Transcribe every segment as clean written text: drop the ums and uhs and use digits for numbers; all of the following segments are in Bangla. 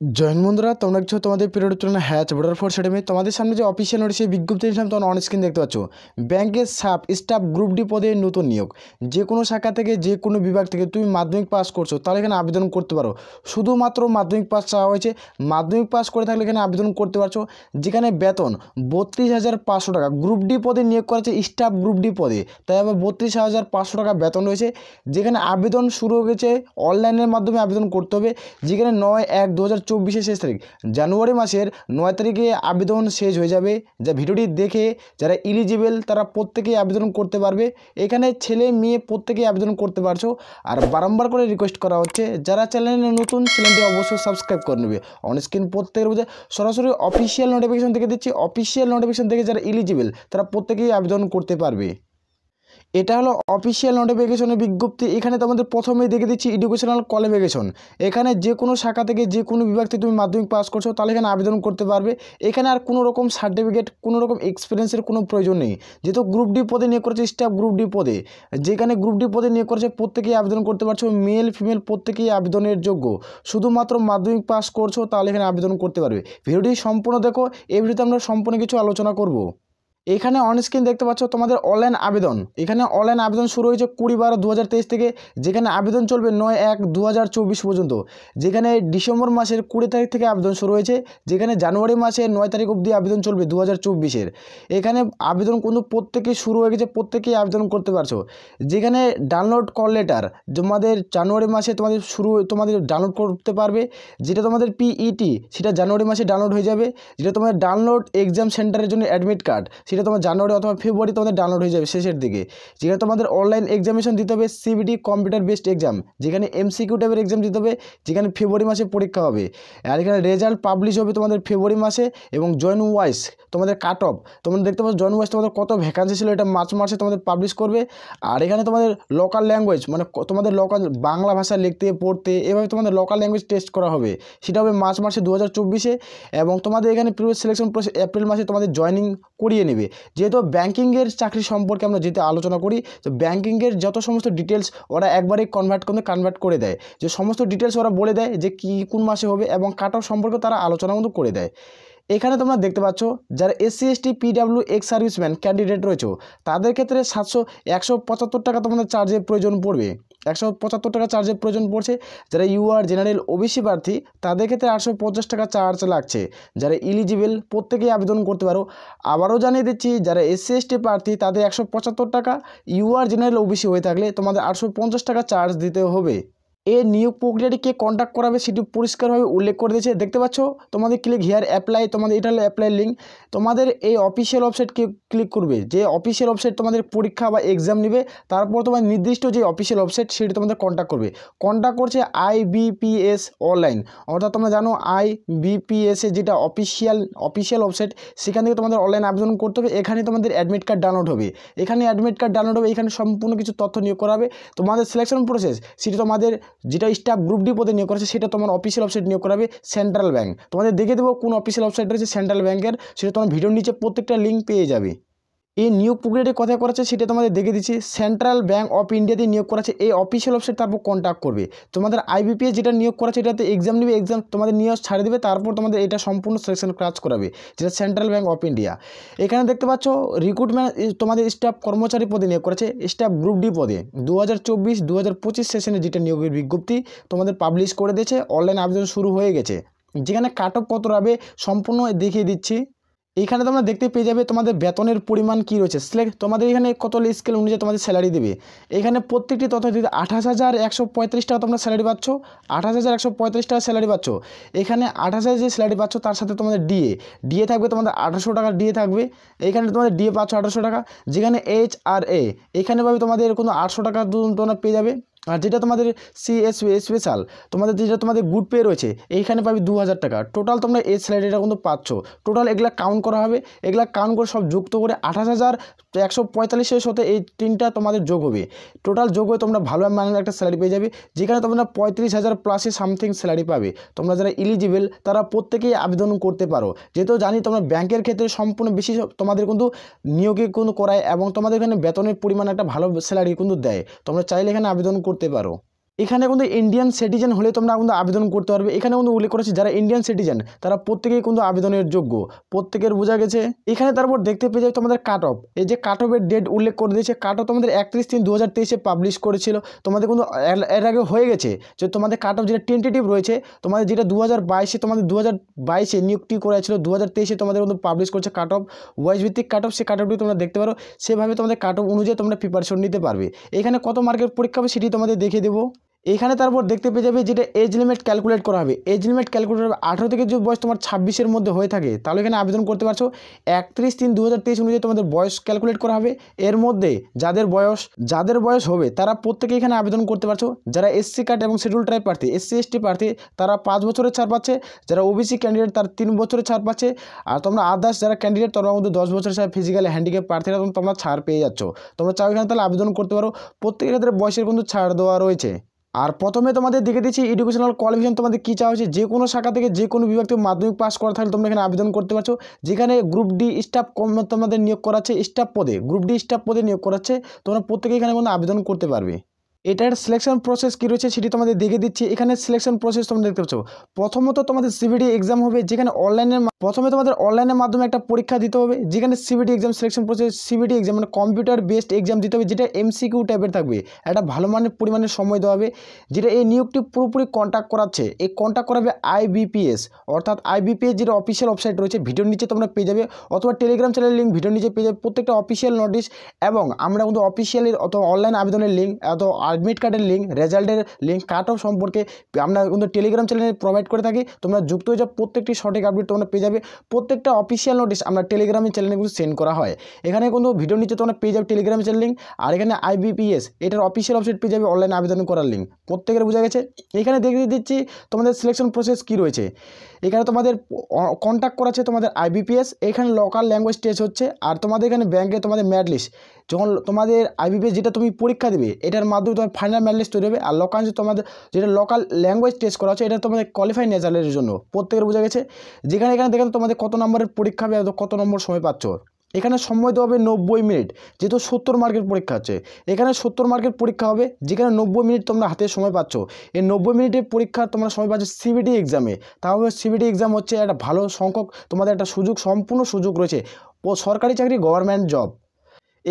জয়েন বন্ধুরা, তোমরা কিছু তোমাদের পিরিয়ড তুলনা হ্যাচ বর্ডার ফোর্স একাডেমি তোমাদের সামনে যে অফিসিয়াল নোটিশে বিজ্ঞপ্তি দিয়েছিলাম তোমরা অন স্ক্রিন দেখতে পাচ্ছ। ব্যাংকের স্টাফ গ্রুপ ডি পদে নতুন নিয়োগ। যে কোনো শাখা থেকে যে কোনো বিভাগ থেকে তুমি মাধ্যমিক পাস করছো তাহলে এখানে আবেদন করতে পারো। শুধুমাত্র মাধ্যমিক পাস চাওয়া হয়েছে। মাধ্যমিক পাস করে থাকলে এখানে আবেদন করতে পারছো। যেখানে বেতন 32,500 টাকা। গ্রুপ ডি পদে নিয়োগ করেছে স্টাফ গ্রুপ ডি পদে, তাই আবার 32,500 টাকা বেতন রয়েছে। যেখানে আবেদন শুরু হয়ে গেছে, অনলাইনের মাধ্যমে আবেদন করতে হবে। যেখানে 9/1/2024 শেষ তারিখ, জানুয়ারি মাসের 9 তারিখে আবেদন শেষ হয়ে যাবে। যা ভিডিওটি দেখে যারা ইলিজিবল তারা প্রত্যেকেই আবেদন করতে পারবে। এখানে ছেলে মেয়ে প্রত্যেকেই আবেদন করতে পারছো। আর বারংবার করে রিকোয়েস্ট করা হচ্ছে যারা চ্যানেলে নতুন, চ্যানেলটি অবশ্যই সাবস্ক্রাইব করে নেবে। অন স্ক্রিন প্রত্যেকের বুঝে সরাসরি অফিসিয়াল নোটিফিকেশন থেকে দিচ্ছি। অফিসিয়াল নোটিফিকেশন থেকে যারা ইলিজিবল তারা প্রত্যেকেই আবেদন করতে পারবে। এটা হলো অফিসিয়াল নোটিফিকেশনের বিজ্ঞপ্তি। এখানে তোমাদের প্রথমেই দেখে দিচ্ছি এডুকেশনাল কোয়ালিফিকেশন। এখানে যে কোনো শাখা থেকে যে কোনো বিভাগ থেকে তুমি মাধ্যমিক পাস করছো তাহলে এখানে আবেদন করতে পারবে। এখানে আর কোনো রকম সার্টিফিকেট, কোনো রকম এক্সপিরিয়েন্সের কোনো প্রয়োজন নেই। যেহেতু গ্রুপ ডি পদে নিয়োগ করেছে স্টাফ গ্রুপ ডি পদে, যেখানে গ্রুপ ডি পদে নিয়োগ করেছে প্রত্যেকেই আবেদন করতে পারছো। মেল ফিমেল প্রত্যেকেই আবেদনের যোগ্য। শুধুমাত্র মাধ্যমিক পাস করছো তাহলে এখানে আবেদন করতে পারবে। ভিডিওটি সম্পূর্ণ দেখো, এই ভিডিওতে আমরা সম্পূর্ণ কিছু আলোচনা করব। এখানে অন স্ক্রিন দেখতে পাচ্ছ তোমাদের অনলাইন আবেদন। এখানে অনলাইন আবেদন শুরু হয়েছে 20/12/2023 থেকে, যেখানে আবেদন চলবে 9/1/2024 পর্যন্ত। যেখানে ডিসেম্বর মাসের 20 তারিখ থেকে আবেদন শুরু হয়েছে, যেখানে জানুয়ারি মাসের 9 তারিখ অবধি আবেদন চলবে 2024-এর। এখানে আবেদন কিন্তু প্রত্যেকেই শুরু হয়ে গেছে, প্রত্যেকেই আবেদন করতে পারছো। যেখানে ডাউনলোড কল লেটার তোমাদের জানুয়ারি মাসে তোমাদের ডাউনলোড করতে পারবে। যেটা তোমাদের পিইটি সেটা জানুয়ারি মাসে ডাউনলোড হয়ে যাবে। যেটা তোমাদের ডাউনলোড এক্সাম সেন্টারের জন্য অ্যাডমিট কার্ড সেটা তোমার জানুয়ারি অথবা ফেব্রুয়ারি তোমাদের ডাউনলোড হয়ে যাবে শেষের দিকে। যেখানে তোমাদের অনলাইন এক্সামিনেশন দিতে হবে, সিবিটি কম্পিউটার বেসড এক্সাম, যেখানে এমসিকিউ টাইপের এক্সাম দিতে হবে, যেখানে ফেব্রুয়ারি মাসে পরীক্ষা হবে। আর এখানে রেজাল্ট পাবলিশ হবে তোমাদের ফেব্রুয়ারি মাসে। এবং জয়েন ওয়াইজ তোমাদের কাট অফ তোমরা দেখতে পাচ্ছ, জয়েন ওয়াইজ তোমাদের কত ভ্যাকান্সি ছিল এটা মার্চ মাসে তোমাদের পাবলিশ করবে। আর এখানে তোমাদের লোকাল ল্যাঙ্গুয়েজ মানে তোমাদের লোকাল বাংলা ভাষা লিখতে পড়তে এভাবে তোমাদের লোকাল ল্যাঙ্গুয়েজ টেস্ট করা হবে। সেটা হবে মার্চ মাসে 2024-এ। এবং তোমাদের এখানে প্রিভিয়াস সিলেকশন প্রসেস এপ্রিল মাসে তোমাদের জয়েনিং করিয়ে নেবে। যেহেতু ব্যাঙ্কিংয়ের চাকরি সম্পর্কে আমরা যেহেতু আলোচনা করি, তো ব্যাঙ্কিংয়ের যত সমস্ত ডিটেলস ওরা একবারেই কনভার্ট করে দেয়। যে সমস্ত ডিটেলস ওরা বলে দেয় যে কী কোন মাসে হবে, এবং কাট অফ সম্পর্কে তারা আলোচনা কিন্তু করে দেয়। এখানে তোমরা দেখতে পাচ্ছ যারা SC ST PW ex serviceman candidate রয়েছে তাদের ক্ষেত্রে 175 টাকা তোমাদের চার্জের প্রয়োজন পড়বে। 175 টাকা চার্জের প্রয়োজন পড়ছে। যারা UR জেনারেল OBC প্রার্থী তাদের ক্ষেত্রে 850 টাকা চার্জ লাগছে। যারা ইলিজিবল প্রত্যেকেই আবেদন করতে পারো। আবারও জানিয়ে দিচ্ছি যারা SC ST প্রার্থী তাদের 175 টাকা, UR জেনারেল OBC হয়ে থাকলে তোমাদের 850 টাকা চার্জ দিতে হবে। এই নিয়োগ প্রক্রিয়াটি কে কন্ট্যাক্ট করাবে সেটি পরিষ্কারভাবে উল্লেখ করে দিয়েছে। দেখতে পাচ্ছ তোমাদের ক্লিক হিয়ার অ্যাপ্লাই, তোমাদের এটা হলো অ্যাপ্লাই লিঙ্ক। তোমাদের এই অফিসিয়াল ওয়েবসাইটকে ক্লিক করবে, যে অফিসিয়াল ওয়েবসাইট তোমাদের পরীক্ষা বা এক্সাম নেবে। তারপর তোমার নির্দিষ্ট যে অফিসিয়াল ওয়েবসাইট সেটি তোমাদের কন্ট্যাক্ট করবে। কন্ট্যাক্ট করছে IBPS অনলাইন, অর্থাৎ তোমরা জানো IBPS এ যেটা অফিসিয়াল ওয়েবসাইট, সেখান থেকে তোমাদের অনলাইন আবেদন করতে হবে। এখানে তোমাদের অ্যাডমিট কার্ড ডাউনলোড হবে। এখানে এখানে সম্পূর্ণ কিছু তথ্য নিয়োগ করা হবে। তোমাদের সিলেকশন প্রসেস সেটি তোমাদের যেটা স্টাফ গ্রুপ ডি পদে নিয়োগ করেছে সেটা তোমার অফিসিয়াল ওয়েবসাইট নিয়োগ করাবে সেন্ট্রাল ব্যাংক। তোমাদের দেখে দেবো কোন অফিসিয়াল ওয়েবসাইট রয়েছে সেন্ট্রাল ব্যাংকের, সেটা তোমার ভিডিওর নিচে প্রত্যেকটা লিঙ্ক পেয়ে যাবে। এই নিয়োগ প্রক্রিয়াটি কোথায় করাচ্ছে সেটা তোমাদের দেখে দিচ্ছি। সেন্ট্রাল ব্যাংক অফ ইন্ডিয়াতে নিয়োগ করাচ্ছে এই অফিসিয়াল ওয়েবসাইট, তারপর কন্ট্যাক্ট করবে। তোমাদের IBPS যেটা নিয়োগ করাচ্ছে এটাতে এক্সাম নেবে, এক্সাম তোমাদের নিয়োগ ছাড়ে দেবে, তারপর তোমাদের এটা সম্পূর্ণ সিলেকশন কাজ করাবে, যেটা সেন্ট্রাল ব্যাংক অফ ইন্ডিয়া। এখানে দেখতে পাচ্ছ রিক্রুটমেন্ট তোমাদের স্টাফ কর্মচারী পদে নিয়োগ করেছে স্টাফ গ্রুপ ডি পদে 2024-2025 সেশনে যেটা নিয়োগের বিজ্ঞপ্তি তোমাদের পাবলিশ করে দিয়েছে। অনলাইন আবেদন শুরু হয়ে গেছে। যেখানে কাট অফ কত হবে সম্পূর্ণ দেখিয়ে দিচ্ছি। এইখানে তোমরা দেখতে পেয়ে যাবে তোমাদের বেতনের পরিমাণ কী রয়েছে। তোমাদের এখানে কত স্কেল অনুযায়ী তোমাদের স্যালারি দেবে। এখানে প্রত্যেকটি তথ্য দিতে 28,135 টাকা তোমরা স্যালারি পাচ্ছ। 28,135 টাকা স্যালারি পাচ্ছ। এখানে 28,000 যে স্যালারি পাচ্ছ তার সাথে তোমাদের ডিএ থাকবে, তোমাদের 800 টাকা ডিএ থাকবে। এখানে তোমাদের ডিএ পাচ্ছ 800 টাকা। যেখানে HRA এখানে পাবে তোমাদের কোনো 800 টাকা তোমরা পেয়ে যাবে। আর যেটা তোমাদের CSP স্পেশাল তোমাদের যেটা তোমাদের গুড পে রয়েছে এইখানে পাবে 2000 টাকা। টোটাল তোমরা এই স্যালারিটা কিন্তু পাচ্ছ। টোটাল এগুলা কাউন্ট করা হবে, এগুলা কাউন্ট করে সব যুক্ত করে 28,145-এর সাথে এই তিনটা তোমাদের যোগ হবে। টোটাল যোগ হয়ে তোমরা ভালো মানের একটা স্যালারি পেয়ে যাবে। যেখানে তোমরা 35,000 প্লাসে সামথিং স্যালারি পাবে। তোমরা যারা ইলিজিবল তারা প্রত্যেকেই আবেদন করতে পারো। যেহেতু জানি তোমরা ব্যাংকের ক্ষেত্রে সম্পূর্ণ বেশি তোমাদের কিন্তু নিয়োগে কিন্তু করায়, এবং তোমাদের এখানে বেতনের পরিমাণ একটা ভালো স্যালারি কিন্তু দেয়। তোমরা চাইলে এখানে আবেদন করতে পারো। এখানে কিন্তু ইন্ডিয়ান সিটিজেন হলে তোমরা কিন্তু আবেদন করতে পারবে। এখানে কিন্তু উল্লেখ করেছে যারা ইন্ডিয়ান সিটিজেন তারা প্রত্যেকেই কিন্তু আবেদনের যোগ্য, প্রত্যেকের বোঝা গেছে। এখানে তারপর দেখতে পেয়ে যাবে তোমাদের কাট অফ, এই যে কাট অফের ডেট উল্লেখ করে দিয়েছে। কাট অফ তোমাদের 31/3/2023 পাবলিশ করেছিল, তোমাদের কিন্তু এর আগে হয়ে গেছে। যে তোমাদের কাট অফ যেটা টেন্টেটিভ রয়েছে, তোমাদের যেটা 2022 তোমাদের 2022 নিয়োগটি করা ছিল, 2023 তোমাদের কিন্তু পাবলিশ করছে কাট অফ, ওয়াইজ ভিত্তিক কাট অফ। সেই কাট অফটি তোমরা দেখতে পারো, সেভাবে তোমাদের কাট অফ অনুযায়ী তোমরা প্রিপারেশন নিতে পারবে। এখানে কত মার্কের পরীক্ষা হবে সেটি তোমাদের দেখিয়ে দেবো। এখানে তারপর দেখতে পেয়ে যাবে যেটা এজ লিমিট ক্যালকুলেট করা হবে। এজ লিমিট ক্যালকুলেট হবে 18 থেকে যদি বয়স তোমার 26-এর মধ্যে হয়ে থাকে তাহলে এখানে আবেদন করতে পারছো। 31/3/2023 অনুযায়ী তোমাদের বয়স ক্যালকুলেট করা হবে। এর মধ্যে যাদের বয়স হবে তারা প্রত্যেকে এখানে আবেদন করতে পারছো। যারা এসসি কার্ড এবং শিডিউল ট্রাইব প্রার্থী, এসসি এসটি প্রার্থী, তারা 5 বছরের ছাড় পাচ্ছে। যারা ওবিসি ক্যান্ডিডেট তারা 3 বছরের ছাড় পাচ্ছে। আর তোমরা আদার্স যারা ক্যান্ডিডেট তারা মধ্যে 10 বছরের ছাড়, ফিজিক্যালি হ্যান্ডিক্যাপ প্রার্থীরা তোমরা ছাড় পেয়ে যাচ্ছ। তোমরা চাও এখানে তাহলে আবেদন করতে পারো। প্রত্যেকের ক্ষেত্রে বয়সের কিন্তু ছাড় দেওয়া রয়েছে। আর প্রথমে তোমাদের দেখে দিচ্ছি এডুকেশনাল কোয়ালিফিকেশন তোমাদের কী চাওয়া হচ্ছে। যে কোনো শাখা থেকে যে কোনো বিভাগ থেকে মাধ্যমিক পাস করা থাকলে তোমরা এখানে আবেদন করতে পারছো। যেখানে গ্রুপ ডি স্টাফ তোমাদের নিয়োগ করাচ্ছে, স্টাফ পদে, গ্রুপ ডি স্টাফ পদে নিয়োগ করাচ্ছে। তোমরা প্রত্যেকে এখানে কিন্তু আবেদন করতে পারবে। এটার সিলেকশন প্রসেস কী রয়েছে সেটি তোমাদের দেখে দিচ্ছি। এখানে সিলেকশন প্রসেস তোমরা দেখতে পাচ্ছ। প্রথমত তোমাদের সিবিটি এক্সাম হবে, যেখানে প্রথমে তোমাদের অনলাইনের মাধ্যমে একটা পরীক্ষা দিতে হবে, যেখানে CBT exam selection process, CBT exam মানে কম্পিউটার বেসড এক্সাম দিতে হবে, যেটা এমসিকিউ টাইপের থাকবে। একটা ভালো পরিমাণের সময় দেওয়া হবে। যেটা এই নিয়োগটি পুরোপুরি কন্ট্যাক্ট করাচ্ছে, এই কন্ট্যাক্ট করাবে আইবিপিএস, অর্থাৎ আইবিপিএস যেটা অফিসিয়াল ওয়েবসাইট রয়েছে, ভিডিওর নিচে তোমরা পেয়ে যাবে, অথবা টেলিগ্রাম চ্যানেলের লিঙ্ক ভিডিওর নিচে পেয়ে যাবে। প্রত্যেকটা অফিসিয়াল নোটিশ এবং আমরা কিন্তু অফিসিয়ালি অথবা অনলাইন আবেদনের লিঙ্ক, অথবা অ্যাডমিট কার্ডের লিঙ্ক, রেজাল্টের লিঙ্ক, কাট অফ সম্পর্কে আমরা কিন্তু টেলিগ্রাম চ্যানেলে প্রোভাইড করে থাকি। তোমরা যুক্ত হয়ে যাও, প্রত্যেকটি সঠিক আপডেট তোমরা পেয়ে যাবে। প্রত্যেকটা অফিসিয়াল নোটিশ আমরা টেলিগ্রামের চ্যানেলে কিন্তু সেন্ড করা হয়। এখানে কিন্তু ভিডিওর নিচে তোমরা পেয়ে যাবে টেলিগ্রাম চ্যানেল লিঙ্ক, আর এখানে আইবিপিএস এটার অফিসিয়াল ওয়েবসাইট পেয়ে যাবে, অনলাইন আবেদন করার লিঙ্ক। প্রত্যেকের বোঝা গেছে। এখানে দেখিয়ে দিচ্ছি তোমাদের সিলেকশন প্রসেস কী রয়েছে। এখানে তোমাদের কন্ট্যাক্ট করাচ্ছে তোমাদের আইবিপিএস, এখানে লোকাল ল্যাঙ্গুয়েজ টেস্ট হচ্ছে। আর তোমাদের এখানে ব্যাংকে তোমাদের ম্যাট লিস্ট, যখন তোমাদের আইবিপিএস যেটা তুমি পরীক্ষা দেবে এটার মাধ্যমে তোমার ফাইনাল ম্যাট লিস্ট তৈরি হবে। আর লোকাল তোমাদের যেটা লোকাল ল্যাঙ্গুয়েজ টেস্ট করা হচ্ছে এটা তোমাদের কোয়ালিফাই নেচারের জন্য। প্রত্যেকের বোঝা গেছে। যেখানে দেখেন তোমাদের কত নম্বরের পরীক্ষা হবে, কত নম্বর সময় পাচ্ছ। এখানে সময় দেওয়া হবে 90 মিনিট, যেহেতু 70 মার্কের পরীক্ষা আছে। এখানে 70 মার্কের পরীক্ষা হবে, যেখানে 90 মিনিট তোমরা হাতে সময় পাচ্ছ। এই 90 মিনিটের পরীক্ষা তোমরা সময় পাচ্ছ সিবিটি এক্সামে। তাহলে সিবিটি এক্সাম হচ্ছে একটা ভালো সংখ্যক তোমাদের একটা সুযোগ, সম্পূর্ণ সুযোগ রয়েছে সরকারি চাকরি, গভর্নমেন্ট জব।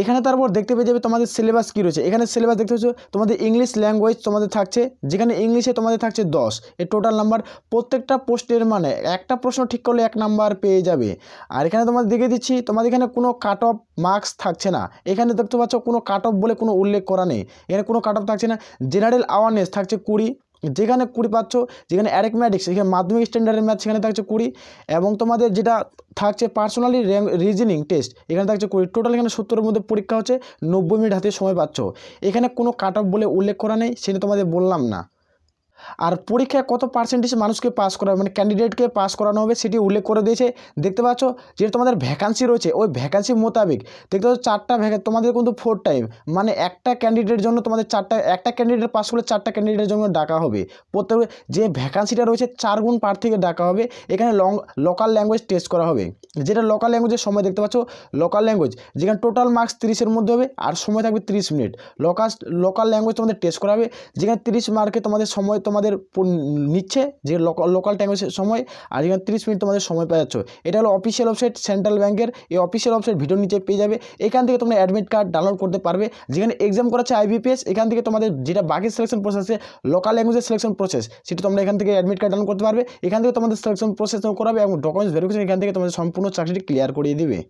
এখানে তারপর দেখতে পেয়ে যাবে তোমাদের সিলেবাস কী রয়েছে। এখানে সিলেবাস দেখতে পাচ্ছ তোমাদের ইংলিশ ল্যাঙ্গুয়েজ তোমাদের থাকছে, যেখানে ইংলিশে তোমাদের থাকছে 10 এর টোটাল নাম্বার। প্রত্যেকটা পোস্টের মানে একটা প্রশ্ন ঠিক করলে 1 নাম্বার পেয়ে যাবে। আর এখানে তোমাদের দেখে দিচ্ছি তোমাদের এখানে কোনো কাট অফ মার্কস থাকছে না। এখানে দেখতে পাচ্ছ কোনো কাট অফ বলে কোনো উল্লেখ করা নেই, এখানে কোনো কাট অফ থাকছে না। জেনারেল অ্যাওয়ারনেস থাকছে 20, যেখানে 20 পাচ্ছ। যেখানে অ্যারিথমেটিক্স, এখানে মাধ্যমিক স্ট্যান্ডার্ডের ম্যাথ সেখানে থাকছে 20, এবং তোমাদের যেটা থাকছে পার্সোনালি রিজনিং টেস্ট এখানে থাকছে 20। টোটাল এখানে 70-এর মধ্যে পরীক্ষা হচ্ছে, 90 মিনিট হাতে সময় পাচ্ছ। এখানে কোনো কাট অফ বলে উল্লেখ করা নেই, সেটা তোমাদের বললাম না। আর পরীক্ষায় কত পার্সেন্টেজ মানুষকে পাস করা মানে ক্যান্ডিডেটকে পাস করানো হবে সেটি উল্লেখ করে দিয়েছে। দেখতে পাচ্ছ যেটা তোমাদের ভ্যাকান্সি রয়েছে ওই ভ্যাকান্সি মোতাবেক দেখতে পাচ্ছ 4টা তোমাদের কিন্তু 4 টাইম, মানে একটা ক্যান্ডিডেটের জন্য তোমাদের 4টা, একটা ক্যান্ডিডেট পাস করলে 4টা ক্যান্ডিডেটের জন্য ডাকা হবে। প্রত্যেক যে ভ্যাকান্সিটা রয়েছে 4 গুণ প্রার্থীকে ডাকা হবে। এখানে লোকাল ল্যাঙ্গুয়েজ টেস্ট করা হবে, যেটা লোকাল ল্যাঙ্গুয়েজের সময় দেখতে পাচ্ছ লোকাল ল্যাঙ্গুয়েজ, যেখানে টোটাল মার্কস 30-এর মধ্যে হবে আর সময় থাকবে 30 মিনিট। লোকাল ল্যাঙ্গুয়েজ তোমাদের টেস্ট করা হবে, যেখানে 30 মার্কে তোমাদের সময় তোমাদের নিচ্ছে, যে লোকাল ল্যাঙ্গুয়েজের সময়। আর এখানে 30 মিনিট তোমাদের সময় পেয়ে যাচ্ছ। এটা হলো অফিসিয়াল ওয়েবসাইট সেন্ট্রাল ব্যাংকের। এই অফিসিয়াল ওয়েবসাইট ভিডিওর নিচে পেয়ে যাবে। এখান থেকে তোমরা অ্যাডমিট কার্ড ডাউনলোড করতে পারবে। যেখানে এক্সাম করাচ্ছে আইবিপিএস, এখান থেকে তোমাদের যেটা বাকি সিলেকশন প্রসেসে লোকাল ল্যাঙ্গুয়েজের সিলেকশন প্রসেস সেটা তোমরা এখান থেকে অ্যাডমিট কার্ড ডাউনলোড করতে পারবে। এখান থেকে তোমাদের সিলেকশন প্রসেস করাবে এবং ডকুমেন্টস ভেরিফিকেশন এখান থেকে তোমাদের সম্পূর্ণ চাকরিটি ক্লিয়ার করিয়ে দিবে।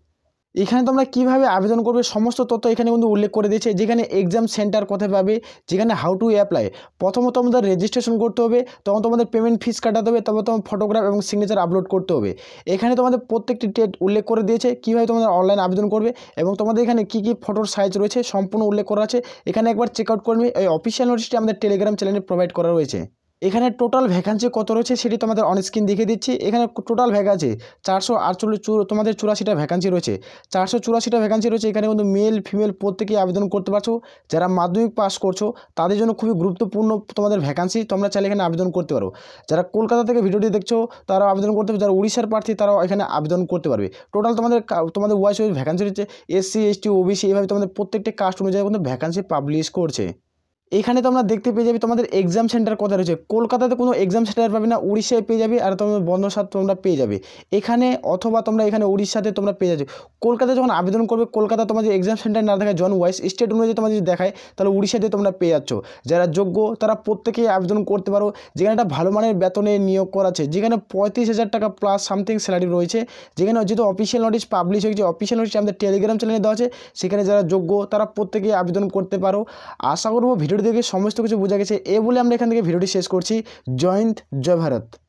এখানে তোমরা কীভাবে আবেদন করবে সমস্ত তথ্য এখানে কিন্তু উল্লেখ করে দিয়েছে। যেখানে এক্সাম সেন্টার কোথায় পাবে, যেখানে হাউ টু অ্যাপ্লাই, প্রথমত তোমাদের রেজিস্ট্রেশন করতে হবে, তখন তোমাদের পেমেন্ট ফিস কাটাতে হবে, তবে তোমার ফটোগ্রাফ এবং সিগনেচার আপলোড করতে হবে। এখানে তোমাদের প্রত্যেকটি ডেট উল্লেখ করে দিয়েছে কীভাবে তোমাদের অনলাইন আবেদন করবে, এবং তোমাদের এখানে কী কী ফটোর সাইজ রয়েছে সম্পূর্ণ উল্লেখ করা আছে। এখানে একবার চেক আউট করবে। এই অফিসিয়াল নোটিশটি আমাদের টেলিগ্রাম চ্যানেলে প্রোভাইড করা রয়েছে। এখানে টোটাল ভ্যাকান্সি কত রয়েছে সেটি তোমাদের অন স্ক্রিন দেখিয়ে দিচ্ছি। এখানে টোটাল ভ্যাকান্সি 448 তোমাদের 84টা ভ্যাকান্সি রয়েছে, 484টা ভ্যাকান্সি রয়েছে। এখানে কিন্তু মেল ফিমেল প্রত্যেকেই আবেদন করতে পারছো। যারা মাধ্যমিক পাস করছো তাদের জন্য খুবই গুরুত্বপূর্ণ তোমাদের ভ্যাকান্সি, তোমরা চাইলে এখানে আবেদন করতে পারো। যারা কলকাতা থেকে ভিডিওটি দেখছো তারা আবেদন করতে পারবে, যারা উড়িষ্যার প্রার্থী তারাও এখানে আবেদন করতে পারবে। টোটাল তোমাদের ওয়াইজ ভ্যাকান্সি রয়েছে। এসসি এসটি ওবিসি এভাবে তোমাদের প্রত্যেকটি কাস্ট অনুযায়ী কিন্তু ভ্যাকান্সি পাবলিশ করছে। এখানে তোমরা দেখতে পেয়ে যাবে তোমাদের এক্সাম সেন্টার কোথায় রয়েছে। কলকাতাতে কোনো এক্সাম সেন্টার পাবে না, উড়িষ্যায় পেয়ে যাবে, আর তোমরা বন্দরসাত তোমরা পেয়ে যাবে এখানে, অথবা তোমরা এখানে উড়িষ্যাতে তোমরা পেয়ে যাবে। কলকাতায় যখন আবেদন করবে, কলকাতা তোমাদের এক্সাম সেন্টার না দেখায়, জন ওয়াইজ স্টেট অনুযায়ী তোমাদের যদি দেখায়, তাহলে উড়িষ্যাতে তোমরা পেয়ে যাচ্ছ। যারা যোগ্য তারা প্রত্যেকেই আবেদন করতে পারো, যেখানে একটা ভালো মানের বেতনে নিয়োগ করা আছে, যেখানে 35,000 টাকা প্লাস সামথিং স্যালারি রয়েছে। যেখানে যেহেতু অফিসিয়াল নোটিশ পাবলিশ হয়েছে, অফিসিয়াল নোটিশ আমাদের টেলিগ্রাম চ্যানেলে দেওয়া আছে, সেখানে যারা যোগ্য তারা প্রত্যেকেই আবেদন করতে পারো। আশা করবো ভিডিওটি দেখে সমস্ত কিছু বোঝা গেছে। এ বলে আমরা এখান থেকে ভিডিওটি শেষ করছি। জয় হিন্দ, জয় ভারত।